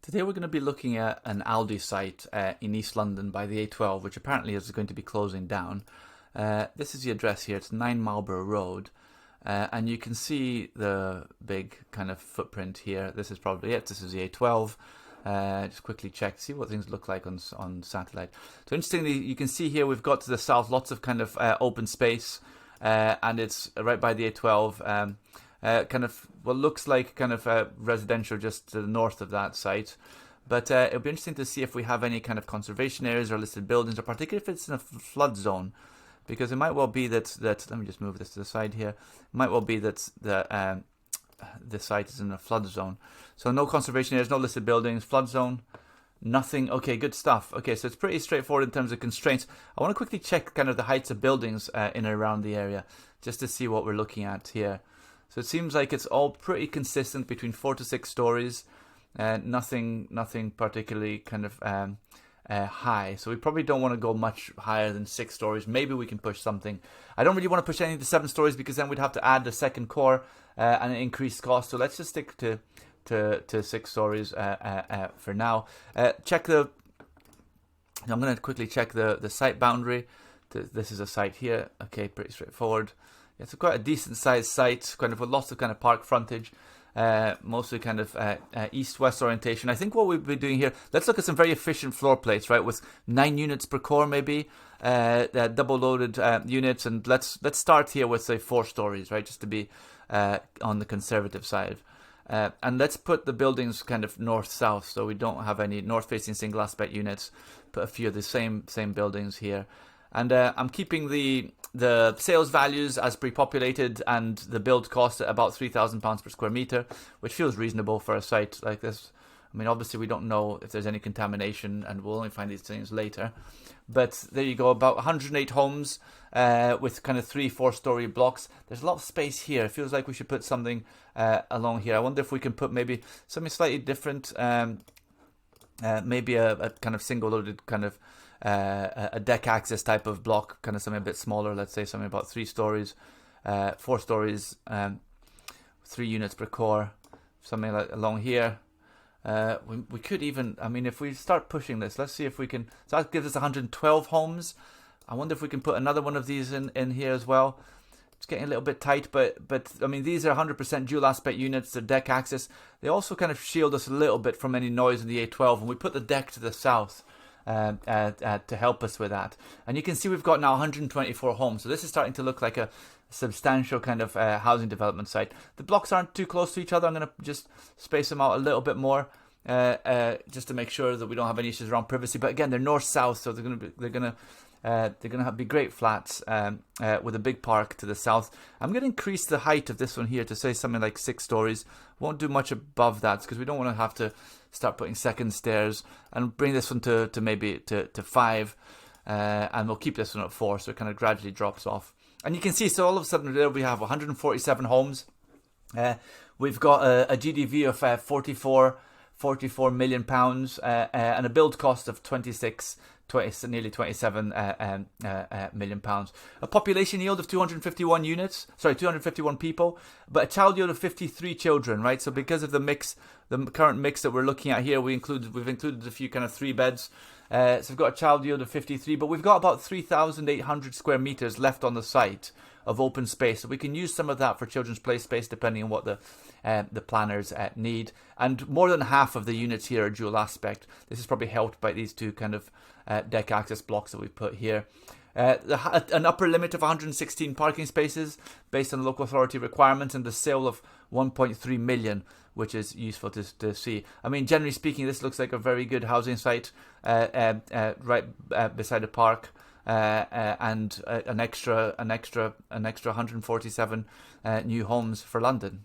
Today we're going to be looking at an Aldi site in East London by the A12, which apparently is going to be closing down. This is the address here. It's 9 Marlborough Road. And you can see the big kind of footprint here. This is probably it. This is the A12. Just quickly check, see what things look like on satellite. So interestingly, you can see here we've got to the south lots of kind of open space, and it's right by the A12. Kind of what looks like kind of residential just to the north of that site. But it'll be interesting to see if we have any kind of conservation areas or listed buildings, or particularly if it's in a flood zone. Because it might well be that let me just move this to the side here. It might well be that the site is in a flood zone. So no conservation areas, no listed buildings, flood zone, nothing. Okay, good stuff. Okay, so it's pretty straightforward in terms of constraints. I want to quickly check kind of the heights of buildings in and around the area, just to see what we're looking at here. So it seems like it's all pretty consistent between 4 to 6 stories, nothing particularly kind of high. So we probably don't want to go much higher than 6 stories. Maybe we can push something. I don't really want to push anything to 7 stories because then we'd have to add the second core and an increased cost. So let's just stick to 6 stories for now. I'm going to quickly check the site boundary. This is a site here. Okay, pretty straightforward. It's quite a decent sized site, kind of with lots of kind of park frontage, mostly kind of east-west orientation. I think what we'll be doing here, let's look at some very efficient floor plates, right, with 9 units per core maybe, double loaded units, and let's start here with say 4 stories, right, just to be on the conservative side. And let's put the buildings kind of north-south, so we don't have any north-facing single aspect units. Put a few of the same buildings here. And I'm keeping the sales values as pre-populated and the build cost at about £3,000 per square meter, which feels reasonable for a site like this. I mean, obviously we don't know if there's any contamination, and we'll only find these things later. But there you go, about 108 homes with kind of 3-4 story blocks. There's a lot of space here. It feels like we should put something along here. I wonder if we can put maybe something slightly different, maybe a kind of single loaded kind of a deck access type of block, kind of something a bit smaller. Let's say something about 3 stories, 4 stories, 3 units per core, something like along here. We could even, I mean, if we start pushing this, let's see if we can. So that gives us 112 homes. I wonder if we can put another one of these in here as well. It's getting a little bit tight, but I mean, these are 100% dual aspect units. The deck access, they also kind of shield us a little bit from any noise in the A12, and we put the deck to the south to help us with that. And you can see we've got now 124 homes. So this is starting to look like a substantial kind of housing development site. The blocks aren't too close to each other. I'm going to just space them out a little bit more, just to make sure that we don't have any issues around privacy. But again, they're north-south, so they're going to be great flats with a big park to the south. I'm going to increase the height of this one here to say something like 6 stories. Won't do much above that because we don't want to have to start putting second stairs, and bring this one to maybe to 5, and we'll keep this one at 4, so it kind of gradually drops off. And you can see, so all of a sudden there we have 147 homes. We've got a GDV of 44 million pounds, and a build cost of nearly 27 million pounds. A population yield of 251 people, but a child yield of 53 children, right? So because of the current mix that we're looking at here, we've included a few kind of 3 beds. So we've got a child yield of 53, but we've got about 3,800 square meters left on the site of open space. So we can use some of that for children's play space, depending on what the planners need. And more than half of the units here are dual aspect. This is probably helped by these 2 kind of deck access blocks that we put here. An upper limit of 116 parking spaces based on local authority requirements, and the sale of 1.3 million, which is useful to see. I mean, generally speaking, this looks like a very good housing site right beside a park, and an extra 147 new homes for London.